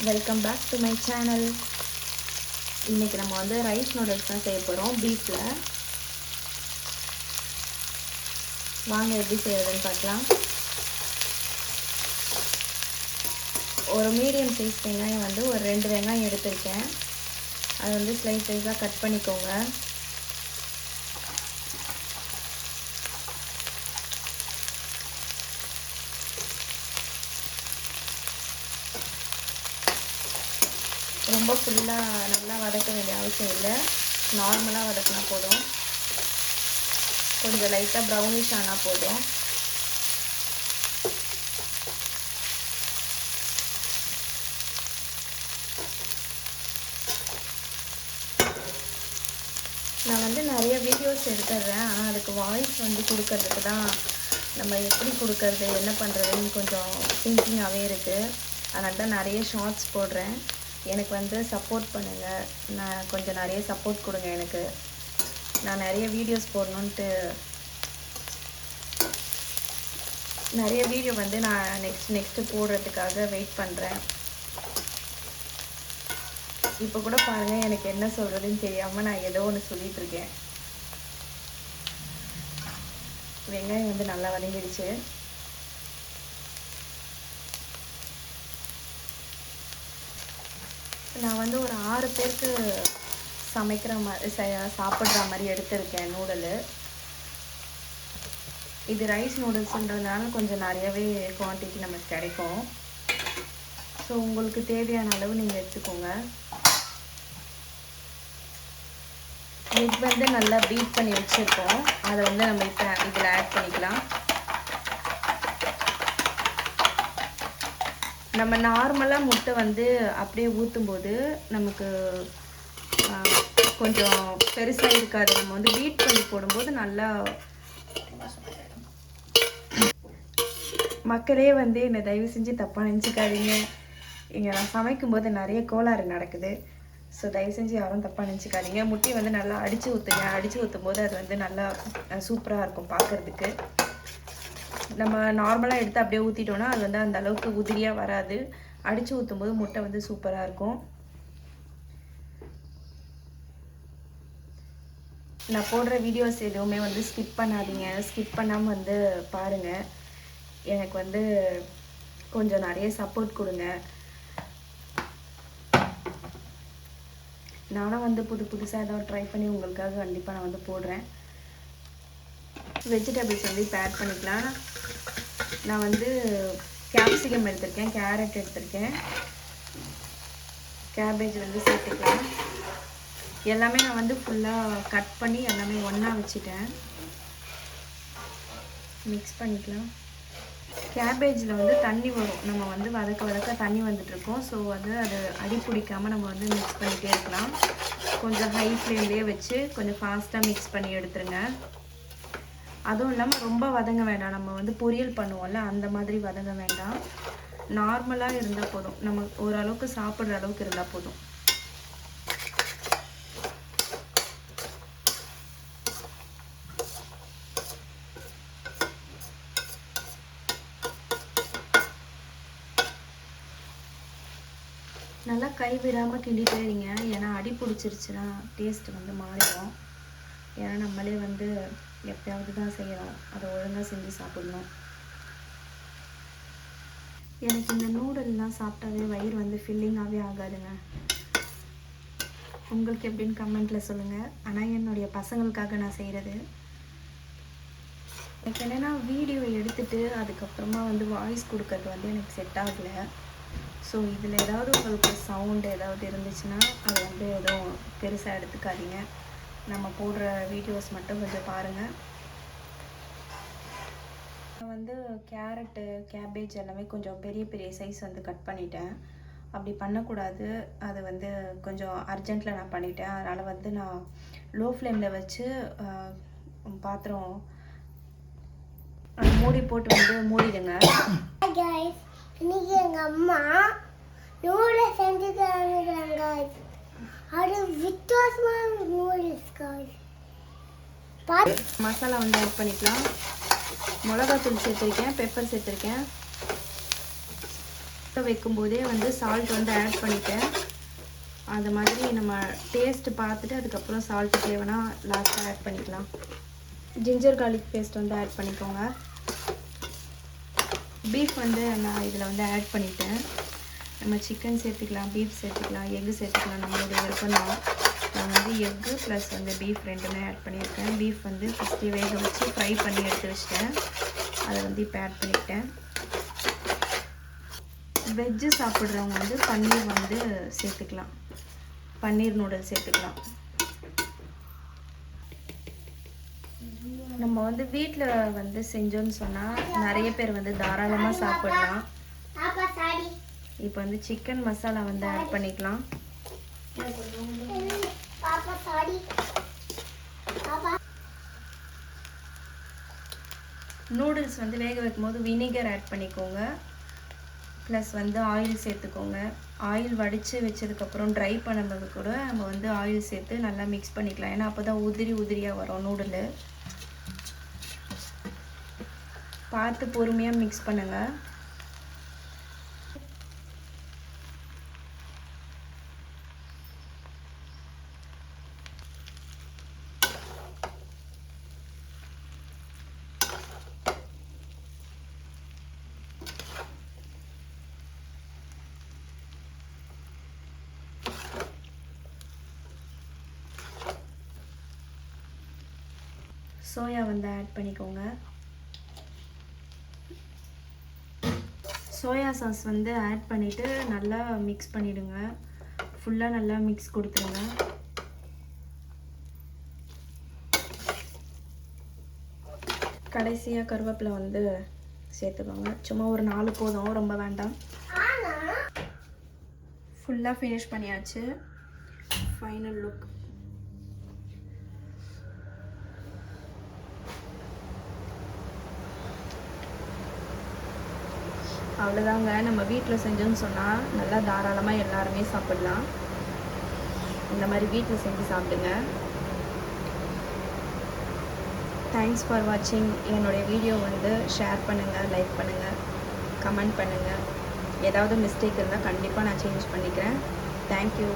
Welcome back to my channel. இன்றைக்கி நம்ம வந்து ரைஸ் நூடுல்ஸ் தான் செய்ய போகிறோம் பீஃபில். வாங்க எப்படி செய்யறதுன்னு பார்க்கலாம். ஒரு மீடியம் சைஸ் வெங்காயம் வந்து ஒரு 2 வெங்காயம் எடுத்திருக்கேன். அதை வந்து ஸ்லைஸ் ஸ்லைஸாக கட் பண்ணிக்கோங்க. ரொம்ப ஃபுல்லாக நல்லா வதக்க வேண்டிய அவசியம் இல்லை, நார்மலாக வதக்கினா போதும். கொஞ்சம் லைட்டாக ப்ரௌனிஷ் ஆனால் போதும். நான் வந்து நிறைய வீடியோஸ் எடுத்துடுறேன், ஆனால் அதுக்கு வாய்ஸ் வந்து கொடுக்கறதுக்கு தான் நம்ம எப்படி கொடுக்கறது என்ன பண்ணுறதுன்னு கொஞ்சம் திங்கிங்காகவே இருக்குது. அதனால தான் நிறைய ஷார்ட்ஸ் போடுறேன். எனக்கு வந்து சப்போர்ட் பண்ணுங்கள், நான் கொஞ்சம் நிறைய சப்போர்ட் கொடுங்க எனக்கு. நான் நிறைய வீடியோஸ் போடணுன்ட்டு நிறைய வீடியோ வந்து நான் நெக்ஸ்ட்டு போடுறதுக்காக வெயிட் பண்ணுறேன். இப்போ கூட பாருங்கள், எனக்கு என்ன சொல்கிறதுன்னு தெரியாமல் நான் ஏதோ ஒன்று சொல்லிகிட்ருக்கேன். வெங்காயம் வந்து நல்லா வதங்கிடுச்சு. நான் வந்து ஒரு 6 பேருக்கு சமைக்கிற மாதிரி சாப்பிட்ற மாதிரி எடுத்திருக்கேன் நூடுலு. இது ரைஸ் நூடுல்ஸுன்றதுனால கொஞ்சம் நிறையவே குவான்டிட்டி நமக்கு கிடைக்கும். ஸோ உங்களுக்கு தேவையான அளவு நீங்கள் எடுத்துக்கோங்க. எக் வந்து நல்லா பீட் பண்ணி வச்சுருக்கோம், அதை வந்து நம்ம இப்போ இதில் ஆட் பண்ணிக்கலாம். நம்ம நார்மலாக முட்டை வந்து அப்படியே ஊற்றும்போது நமக்கு கொஞ்சம் பெருசாக இருக்காது. நம்ம வந்து பீட் பண்ணி போடும்போது நல்லா. மக்களே வந்து என்னை தயவு செஞ்சு தப்பாக நினச்சிக்காதீங்க. இங்கே நான் சமைக்கும்போது நிறைய கோளாறு நடக்குது. ஸோ தயவு செஞ்சு யாரும் தப்பாக நினச்சிக்காதீங்க. முட்டையை வந்து நல்லா அடித்து ஊற்றுங்க. அடித்து ஊற்றும் போது அது வந்து நல்லா சூப்பராக இருக்கும் பார்க்குறதுக்கு. நம்ம நார்மலாக எடுத்து அப்படியே ஊற்றிட்டோன்னா அது வந்து அந்த அளவுக்கு உதிரியாக வராது. அடித்து ஊற்றும் போது முட்டை வந்து சூப்பராக இருக்கும். நான் போடுற வீடியோஸ் எதுவுமே வந்து ஸ்கிப் பண்ணாதீங்க. ஸ்கிப் பண்ணாமல் வந்து பாருங்கள். எனக்கு வந்து கொஞ்சம் நிறைய சப்போர்ட் கொடுங்க. நானும் வந்து புதுசாக ஏதாவது ட்ரை பண்ணி உங்களுக்காக கண்டிப்பாக நான் வந்து போடுறேன். வெஜிடபிள்ஸ் வந்து இப்போ ஆட் பண்ணிக்கலாம். நான் வந்து கேப்சிகம் எடுத்திருக்கேன், கேரட் எடுத்திருக்கேன், கேபேஜ் வந்து சேர்த்துக்கலாம். எல்லாமே நான் வந்து ஃபுல்லாக கட் பண்ணி எல்லாமே ஒன்றா வச்சுட்டேன். மிக்ஸ் பண்ணிக்கலாம். கேபேஜில் வந்து தண்ணி வரும், நம்ம வந்து வதக்க தண்ணி வந்துட்டுருக்கோம். ஸோ வந்து அது அடி பிடிக்காமல் நம்ம வந்து மிக்ஸ் பண்ணிகிட்டே இருக்கலாம். கொஞ்சம் ஹை ஃப்ளேம்லேயே வச்சு கொஞ்சம் ஃபாஸ்ட்டாக மிக்ஸ் பண்ணி எடுத்துருங்க. அதுவும் இல்லாமல் ரொம்ப வதங்க வேண்டாம். நம்ம வந்து பொரியல் பண்ணுவோம்ல, அந்த மாதிரி வதங்க வேண்டாம். நார்மலாக இருந்தால் போதும், நம்ம ஓரளவுக்கு சாப்பிட்ற அளவுக்கு இருந்தால் போதும். நல்லா கைவிடாமல் கிண்டிட்டே இருங்க, ஏன்னா அடி பிடிச்சிருச்சுன்னா டேஸ்ட் வந்து மாறிடும். ஏன்னா நம்மளே வந்து எப்பயாவது தான் செய்யணும், அதை ஒழுங்காக செஞ்சு சாப்பிடணும். எனக்கு இந்த நூடுல்லாம் சாப்பிட்டாவே வயிறு வந்து ஃபில்லிங்காகவே ஆகாதுங்க. உங்களுக்கு எப்படின்னு கமெண்ட்டில் சொல்லுங்கள். ஆனால் என்னுடைய பசங்களுக்காக நான் செய்கிறது. எனக்கு என்னென்னா வீடியோ எடுத்துகிட்டு அதுக்கப்புறமா வந்து வாய்ஸ் கொடுக்கறது வந்து எனக்கு செட் ஆகலை. ஸோ இதில் ஏதாவது உங்களுக்கு சவுண்டு ஏதாவது இருந்துச்சுன்னா அதை வந்து எதுவும் பெருசாக எடுத்துக்காதீங்க. நம்ம போடுற வீடியோஸ் மட்டும் கொஞ்சம் பாருங்கள். நான் வந்து கேரட்டு கேபேஜ் எல்லாமே கொஞ்சம் பெரிய சைஸ் வந்து கட் பண்ணிட்டேன். அப்படி பண்ணக்கூடாது, அது வந்து கொஞ்சம் அர்ஜென்ட்டில் நான் பண்ணிட்டேன். அதனால் வந்து நான் லோ ஃப்ளேமில் வச்சு பாத்திரம் மூடி போட்டு வந்து மூடிடுங்க. இன்னைக்கு எங்கள் அம்மா நூடுல்ஸ் செஞ்சு தராங்க. அது வித்தியாசமான நூடுல்ஸ். மசாலா வந்து ஆட் பண்ணிக்கலாம். மிளகாத்தூள் சேர்த்துருக்கேன், பெப்பர் சேர்த்துருக்கேன். வைக்கும்போதே வந்து சால்ட் வந்து ஆட் பண்ணிட்டேன். அது மாதிரி நம்ம டேஸ்ட் பார்த்துட்டு அதுக்கப்புறம் சால்ட் தேவைன்னா லாஸ்ட்டாக ஆட் பண்ணிக்கலாம். ஜிஞ்சர் கார்லிக் பேஸ்ட் வந்து ஆட் பண்ணிக்கோங்க. பீஃப் வந்து நான் இதில் வந்து ஆட் பண்ணிட்டேன். நம்ம சிக்கன் சேர்த்துக்கலாம், பீஃப் சேர்த்துக்கலாம், எக்கு சேர்த்துக்கலாம், நம்மளுடைய விருப்பம் தான். நான் வந்து எக்கு ப்ளஸ் வந்து பீஃப் ரெண்டுமே ஆட் பண்ணியிருக்கேன். பீஃப் வந்து ஃபஸ்ட்டு வேக வச்சு ஃப்ரை பண்ணி எடுத்து வச்சிட்டேன். அதை வந்து இப்போ ஆட் பண்ணிக்கிட்டேன். வெஜ்ஜு சாப்பிட்றவங்க வந்து பன்னீர் வந்து சேர்த்துக்கலாம், பன்னீர் நூடுல்ஸ் சேர்த்துக்கலாம். நம்ம வந்து வீட்டில் வந்து செஞ்சோன்னு சொன்னால் நிறைய பேர் வந்து தாராளமாக சாப்பிடலாம். இப்போ வந்து சிக்கன் மசாலா வந்து ஆட் பண்ணிக்கலாம். நூடுல்ஸ் வந்து வேக வைக்கும்போது வினிகர் ஆட் பண்ணிக்கோங்க. ப்ளஸ் வந்து ஆயில் சேர்த்துக்கோங்க. ஆயில் வடித்து வச்சதுக்கப்புறம் ட்ரை பண்ணும்போது கூட நம்ம வந்து ஆயில் சேர்த்து நல்லா மிக்ஸ் பண்ணிக்கலாம். ஏன்னா அப்போ தான் உதிரியாக வரும் நூடுலு. பார்த்து பொறுமையாக மிக்ஸ் பண்ணுங்கள். சோயா வந்து ஆட் பண்ணிக்கோங்க. சோயா சாஸ் வந்து ஆட் பண்ணிவிட்டு நல்லா மிக்ஸ் பண்ணிவிடுங்க. ஃபுல்லாக நல்லா மிக்ஸ் கொடுத்துருங்க. கடைசியாக கருவேப்பிலை வந்து சேர்த்துக்கோங்க. சும்மா ஒரு 4 போதும், ரொம்ப வேண்டாம். ஃபுல்லாக ஃபினிஷ் பண்ணியாச்சு. Final look. அவ்வளோதாங்க. நம்ம வீட்டில் செஞ்சோன்னு சொன்னால் நல்லா தாராளமாக எல்லாருமே சாப்பிடலாம். இந்த மாதிரி வீட்டில் செஞ்சு சாப்பிடுங்க. தேங்க்ஸ் ஃபார் வாட்சிங். என்னுடைய வீடியோ வந்து ஷேர் பண்ணுங்கள், லைக் பண்ணுங்கள், கமெண்ட் பண்ணுங்கள். ஏதாவது மிஸ்டேக் இருந்தால் கண்டிப்பாக நான் சேஞ்ச் பண்ணிக்கிறேன். தேங்க்யூ.